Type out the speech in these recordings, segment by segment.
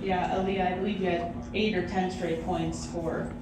Yeah, Aliyah, I believe you had 8 or 10 straight points for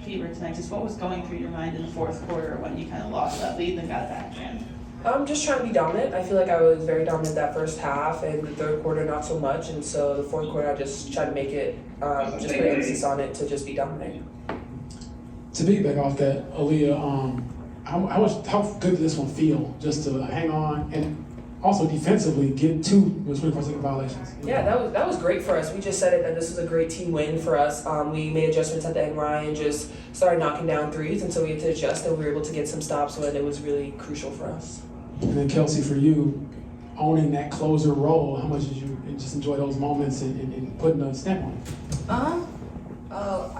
Fever tonight. Just what was going through your mind in the fourth quarter when you kind of lost that lead and got it back again? I'm just trying to be dominant. I feel like I was very dominant that first half, and the third quarter not so much. And so the fourth quarter, I just tried to make it, just put emphasis on it to just be dominant. To piggyback off that, Aliyah, how good did this one feel just to hang on and also defensively get 2 24-second violations? Yeah, that was great for us. We just said it that this was a great team win for us. We made adjustments at the end. Ryan just started knocking down threes, and so we had to adjust, and we were able to get some stops when it was really crucial for us. And then Kelsey, for you, owning that closer role, how much did you just enjoy those moments and putting a stamp on it?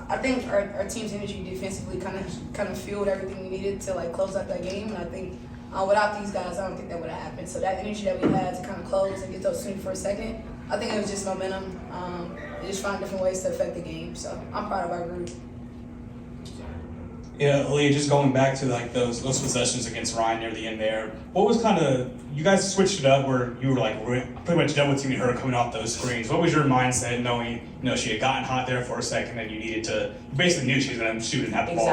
I think our team's energy defensively kind of fueled everything we needed to like close out that game, and I think without these guys, I don't think that would have happened. So that energy that we had to kind of close and get those 24-second, I think it was just momentum. And just find different ways to affect the game. So I'm proud of our group. Yeah, Aliyah, just going back to like those possessions against Ryan near the end there, what was kind of, you guys switched it up where you were like pretty much done with Team her coming off those screens. What was your mindset knowing, she had gotten hot there for a second and you needed to, you basically knew she was going to shoot and have the ball?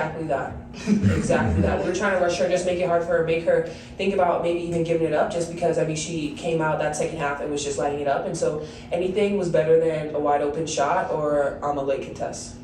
Exactly that. We were trying to rush her, just make it hard for her, make her think about maybe even giving it up just because, she came out that second half and was just lighting it up. And so anything was better than a wide open shot or a late contest.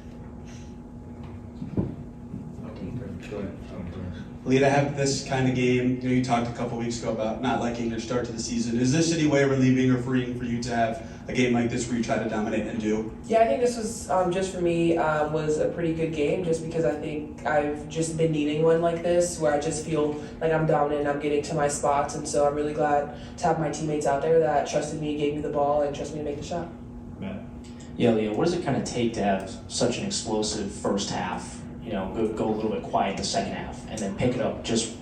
Aliyah, to have this kind of game, you talked a couple weeks ago about not liking your start to the season. Is this any way relieving or freeing for you to have a game like this where you try to dominate and do? Yeah, I think this was, just for me, was a pretty good game just because I think I've just been needing one like this where I just feel like I'm dominant and I'm getting to my spots. And so I'm really glad to have my teammates out there that trusted me, gave me the ball, and trusted me to make the shot. Matt. Yeah, Leo, what does it kind of take to have such an explosive first half? Go a little bit quiet in the second half, and then pick it up just,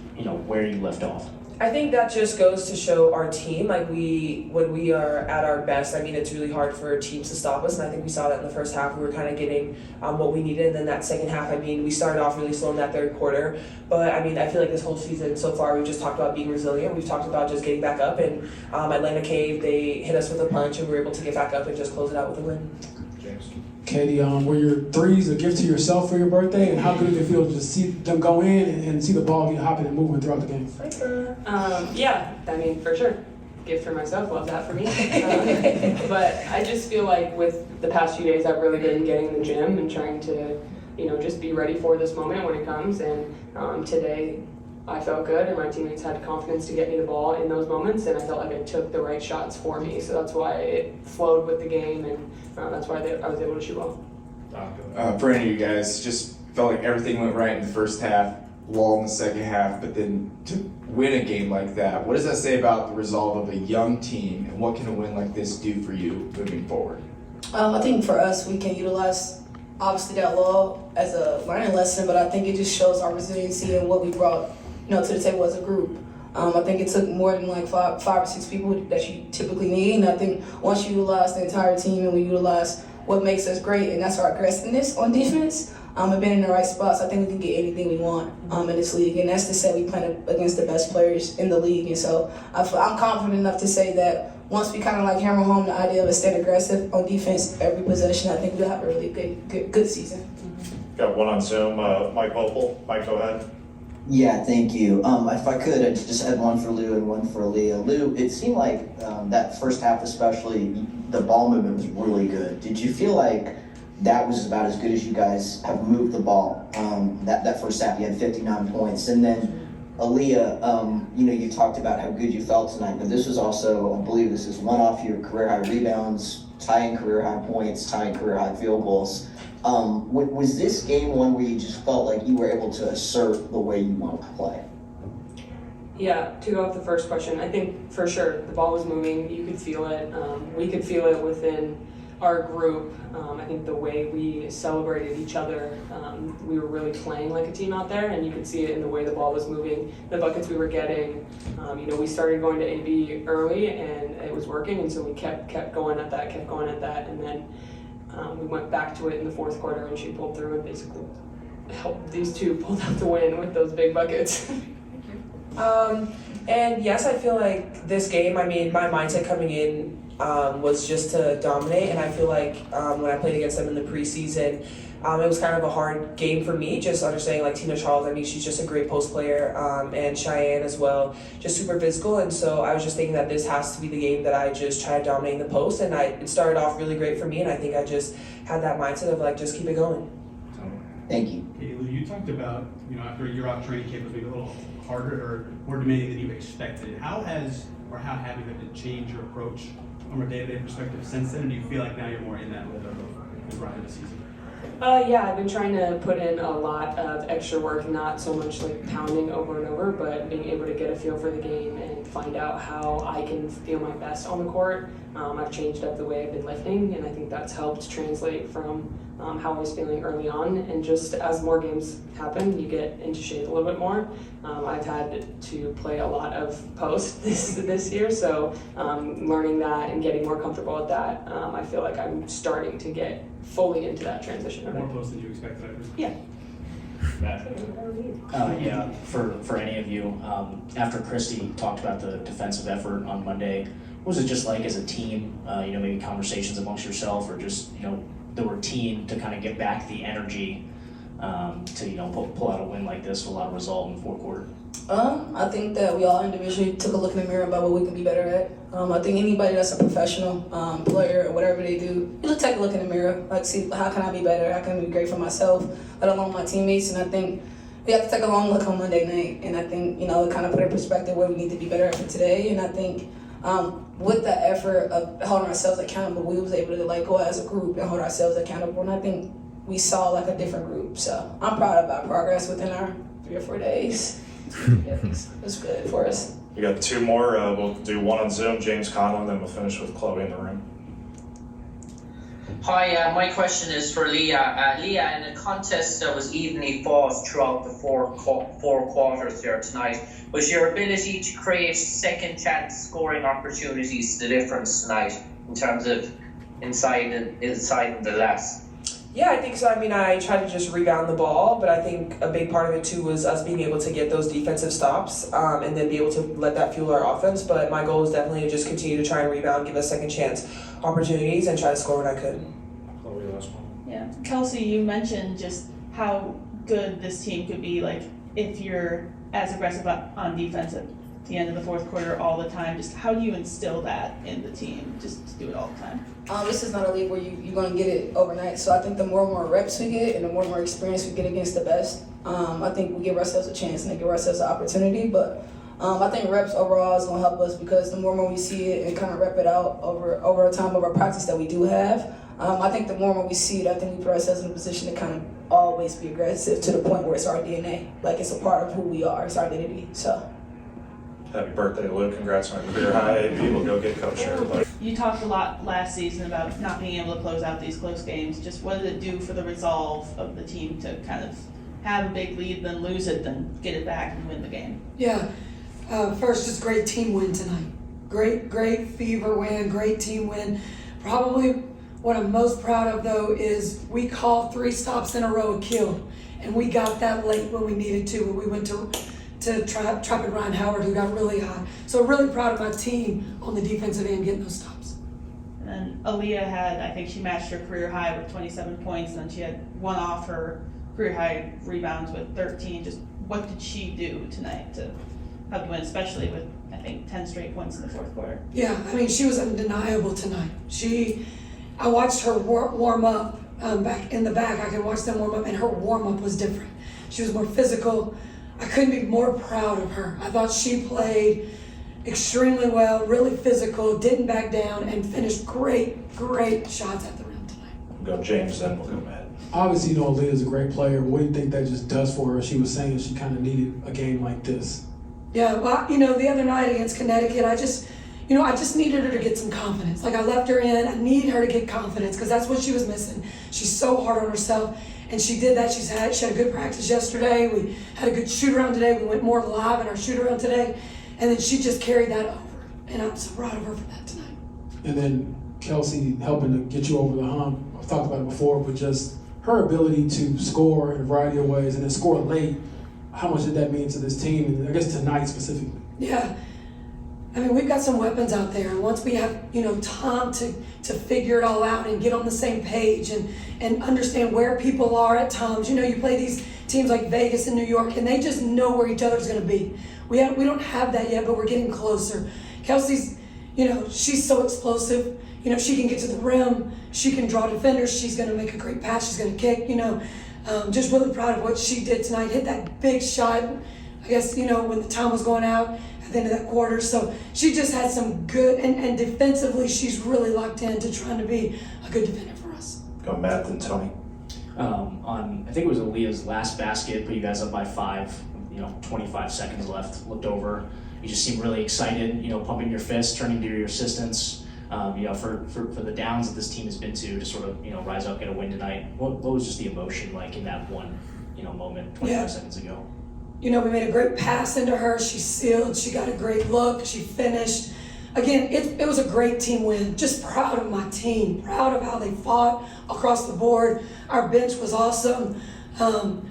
where you left off. I think that just goes to show our team, when we are at our best, it's really hard for teams to stop us, and I think we saw that in the first half. We were kind of getting what we needed, and then that second half, we started off really slow in that third quarter, but I feel like this whole season so far, we've just talked about being resilient. We've talked about just getting back up, and Atlanta Cave, they hit us with a punch, and we were able to get back up and just close it out with a win. James. Katie, were your threes a gift to yourself for your birthday, and how good did it feel to just see them go in and see the ball get hopping and moving throughout the game? Yeah, for sure. Gift for myself, love that for me. But I just feel like with the past few days, I've really been getting in the gym and trying to, just be ready for this moment when it comes. And today, I felt good, and my teammates had confidence to get me the ball in those moments, and I felt like I took the right shots for me. So that's why it flowed with the game, and that's why I was able to shoot well. For any of you guys, just felt like everything went right in the first half, lull in the second half, but then to win a game like that, what does that say about the resolve of a young team, and what can a win like this do for you moving forward? I think for us, we can utilize obviously that lull as a learning lesson, but I think it just shows our resiliency and what we brought to the table as a group. I think it took more than like five or six people that you typically need, and I think once you utilize the entire team and we utilize what makes us great, and that's our aggressiveness on defense, and being in the right spots, I think we can get anything we want in this league, and that's to say we play against the best players in the league, and so I'm confident enough to say that once we kind of hammer home the idea of staying aggressive on defense every possession, I think we'll have a really good season. Got one on Zoom, Mike Vopel. Mike, go ahead. Yeah, thank you. If I could, I just had one for Lou and one for Aliyah. Lou, it seemed like that first half especially, the ball movement was really good. Did you feel like that was about as good as you guys have moved the ball? That first half, you had 59 points. And then Aliyah, you talked about how good you felt tonight, but this was also, I believe this is one off your career high rebounds, tying career high points, tying career high field goals. Was this game one where you just felt like you were able to assert the way you want to play? Yeah, to go with the first question, I think for sure the ball was moving. You could feel it. We could feel it within our group. I think the way we celebrated each other, we were really playing like a team out there, and you could see it in the way the ball was moving, the buckets we were getting. We started going to AB early, and it was working, and so we kept going at that, and then we went back to it in the fourth quarter, and she pulled through and basically helped these two pull out the win with those big buckets. And yes, I feel like this game, my mindset coming in was just to dominate. And I feel like when I played against them in the preseason, it was kind of a hard game for me, just understanding like Tina Charles. I mean, she's just a great post player, and Cheyenne as well, just super physical. And so I was just thinking that this has to be the game that I just try to dominate in the post. And it started off really great for me, and I think I just had that mindset of like, just keep it going. Thank you. Katie Lou, you talked about, after a year off training camp, it was maybe a little harder or more demanding than you expected. How have you had to change your approach from a day-to-day perspective since then? And do you feel like now you're more in that rhythm of running the season? Yeah, I've been trying to put in a lot of extra work, not so much like pounding over and over, but being able to get a feel for the game and find out how I can feel my best on the court. I've changed up the way I've been lifting, and I think that's helped translate from how I was feeling early on. And just as more games happen, you get into shape a little bit more. I've had to play a lot of post this year, so learning that and getting more comfortable with that, I feel like I'm starting to get fully into that transition. More post than you expected, I think. Yeah. Yeah, for any of you, after Christie talked about the defensive effort on Monday, what was it just like as a team, maybe conversations amongst yourself or just, the routine to kind of get back the energy to, pull out a win like this with a lot of result in the fourth quarter? I think that we all individually took a look in the mirror about what we can be better at. I think anybody that's a professional player or whatever they do, you take a look in the mirror, like see how can I be better, how can I be great for myself, let alone my teammates. And I think we have to take a long look on Monday night, and I think it kind of put in perspective where we need to be better at for today. And I think with the effort of holding ourselves accountable, we was able to go as a group and hold ourselves accountable. And I think we saw a different group. So I'm proud of our progress within our 3 or 4 days. It's good for us. We got 2 more. We'll do one on Zoom, James Conlon, then we'll finish with Chloe in the room. Hi, my question is for Leah. Leah, in a contest that was evenly fought throughout the four quarters there tonight, was your ability to create second chance scoring opportunities the difference tonight in terms of inside and the last? Yeah, I think so. I mean, I tried to just rebound the ball, but I think a big part of it too was us being able to get those defensive stops and then be able to let that fuel our offense. But my goal is definitely to just continue to try and rebound, give us second chance opportunities, and try to score when I could. Chloe, last one. Yeah, Kelsey, you mentioned just how good this team could be, if you're as aggressive on defense at the end of the fourth quarter all the time. Just how do you instill that in the team, just to do it all the time? This is not a league where you're going to get it overnight. So I think the more and more reps we get and the more and more experience we get against the best, I think we give ourselves a chance and give ourselves an opportunity. But I think reps overall is going to help us because the more and more we see it and kind of rep it out over time of our practice that we do have, I think the more and more we see it, I think we put ourselves in a position to kind of always be aggressive to the point where it's our DNA. It's a part of who we are. It's our identity. So. Happy birthday, Luke. Congrats on your career high. People go get coached here. You talked a lot last season about not being able to close out these close games. Just what did it do for the resolve of the team to kind of have a big lead, then lose it, then get it back and win the game? Yeah. First, just great team win tonight. Great fever win, great team win. Probably what I'm most proud of, though, is we called 3 stops in a row a kill, and we got that late when we needed to. We went to trap at Ryan Howard, who got really high. So really proud of my team on the defensive end getting those stops. And then Aliyah I think she matched her career high with 27 points, and then she had one off her career high rebounds with 13. Just what did she do tonight to help you win, especially with, I think, 10 straight points in the fourth quarter? Yeah, I mean, she was undeniable tonight. I watched her warm up back in the back. I could watch them warm up, and her warm up was different. She was more physical. I couldn't be more proud of her. I thought she played extremely well, really physical, didn't back down, and finished great shots at the rim tonight. We'll go James, then we'll go Matt. Obviously, Aliyah is a great player. What do you think that just does for her? She was saying she kind of needed a game like this. Yeah, well, the other night against Connecticut, I just needed her to get some confidence. I left her in. I need her to get confidence because that's what she was missing. She's so hard on herself. And she did that. She had a good practice yesterday. We had a good shoot-around today. We went more live in our shoot-around today. And then she just carried that over. And I'm so proud of her for that tonight. And then Kelsey helping to get you over the hump. I've talked about it before, but just her ability to score in a variety of ways and then score late. How much did that mean to this team? And I guess tonight specifically. Yeah. I mean, we've got some weapons out there, and once we have, time to figure it all out and get on the same page and understand where people are at times. You play these teams like Vegas and New York, and they just know where each other's going to be. We don't have that yet, but we're getting closer. Kelsey's, she's so explosive. She can get to the rim. She can draw defenders. She's going to make a great pass. She's going to kick. Just really proud of what she did tonight. Hit that big shot, I guess, when the time was going out at the end of that quarter. So she just had some good, and defensively, she's really locked into trying to be a good defender for us. Go Matt and Tony. I think it was Aliyah's last basket, put you guys up by 5, 25 seconds left, looked over. You just seemed really excited, pumping your fist, turning to your assistants, for the downs that this team has been to sort of, rise up, get a win tonight. What was just the emotion like in that one, moment 25 seconds ago? We made a great pass into her. She sealed. She got a great look. She finished. Again, it was a great team win. Just proud of my team. Proud of how they fought across the board. Our bench was awesome.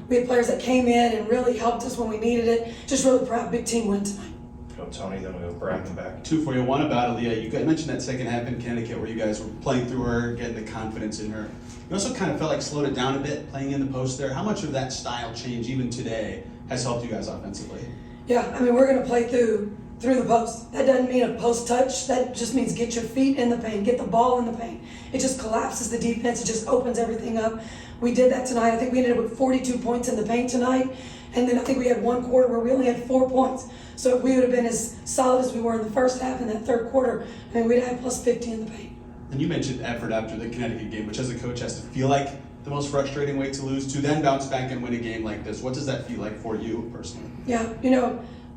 We had players that came in and really helped us when we needed it. Just really proud. Big team win tonight. Go Tony, then we'll go Brad in the back. 2 for you. One about Aliyah. You guys mentioned that second half in Connecticut where you guys were playing through her, getting the confidence in her. You also kind of felt like slowed it down a bit, playing in the post there. How much of that style change, even today, has helped you guys offensively? Yeah, we're going to play through the post. That doesn't mean a post touch. That just means get your feet in the paint, get the ball in the paint. It just collapses the defense. It just opens everything up. We did that tonight. I think we ended up with 42 points in the paint tonight. And then I think we had one quarter where we only had 4 points. So if we would have been as solid as we were in the first half in that third quarter, we'd have had plus 50 in the paint. And you mentioned effort after the Connecticut game, which as a coach has to feel like the most frustrating way to lose, to then bounce back and win a game like this. What does that feel like for you personally? Yeah,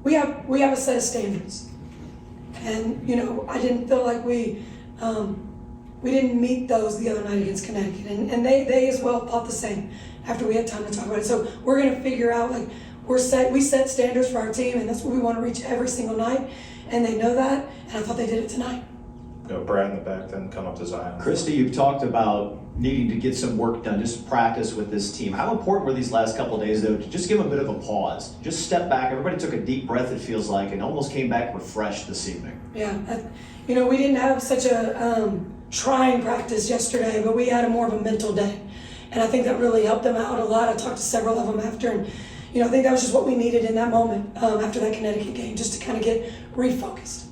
we have a set of standards. And, I didn't feel like we didn't meet those the other night against Connecticut. And they as well thought the same after we had time to talk about it. So we're going to figure out, we set standards for our team, and that's what we want to reach every single night. And they know that, and I thought they did it tonight. Go Brad in the back, then come up to Zion. Christie, you've talked about needing to get some work done, just practice with this team. How important were these last couple of days, though, to just give them a bit of a pause? Just step back. Everybody took a deep breath, it feels like, and almost came back refreshed this evening. Yeah, we didn't have such a trying practice yesterday, but we had more of a mental day. And I think that really helped them out a lot. I talked to several of them after, and I think that was just what we needed in that moment after that Connecticut game, just to kind of get refocused.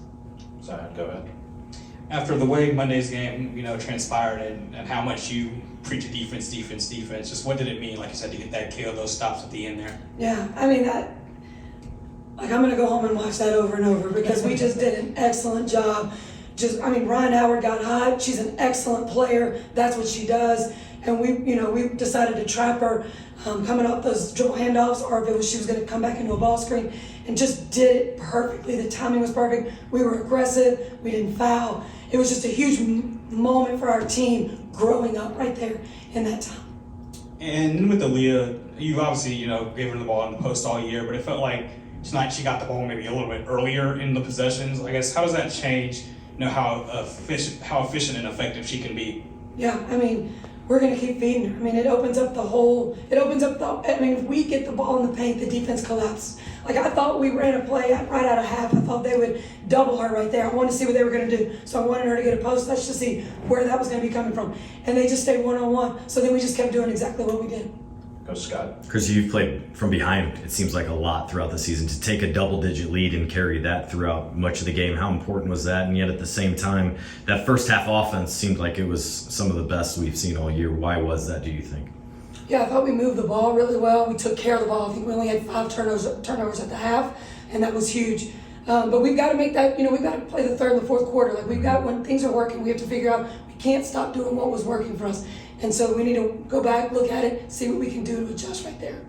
Zion, go ahead. After the way Monday's game, transpired and how much you preach defense, just what did it mean, like you said, to get that kill, those stops at the end there? Yeah, I'm going to go home and watch that over and over because we just did an excellent job. Ryan Howard got hot. She's an excellent player. That's what she does. And we decided to trap her coming off those dribble handoffs, or if she was going to come back into a ball screen, and just did it perfectly. The timing was perfect. We were aggressive. We didn't foul. It was just a huge moment for our team growing up right there in that time. And with Aliyah, you obviously, gave her the ball in the post all year, but it felt like tonight she got the ball maybe a little bit earlier in the possessions. I guess, how does that change, how efficient and effective she can be? Yeah, we're going to keep feeding her. It opens up if we get the ball in the paint, the defense collapses. I thought we ran a play right out of half. I thought they would double her right there. I wanted to see what they were going to do. So I wanted her to get a post touch to see where that was going to be coming from. And they just stayed one-on-one. So then we just kept doing exactly what we did. Go Scott. Christie, you've played from behind, it seems like, a lot throughout the season. To take a double-digit lead and carry that throughout much of the game, how important was that? And yet at the same time, that first half offense seemed like it was some of the best we've seen all year. Why was that, do you think? Yeah, I thought we moved the ball really well. We took care of the ball. I think we only had 5 turnovers at the half, and that was huge. But we've got to make that, we've got to play the third and the fourth quarter. When things are working, we have to figure out we can't stop doing what was working for us. And so we need to go back, look at it, see what we can do to adjust right there.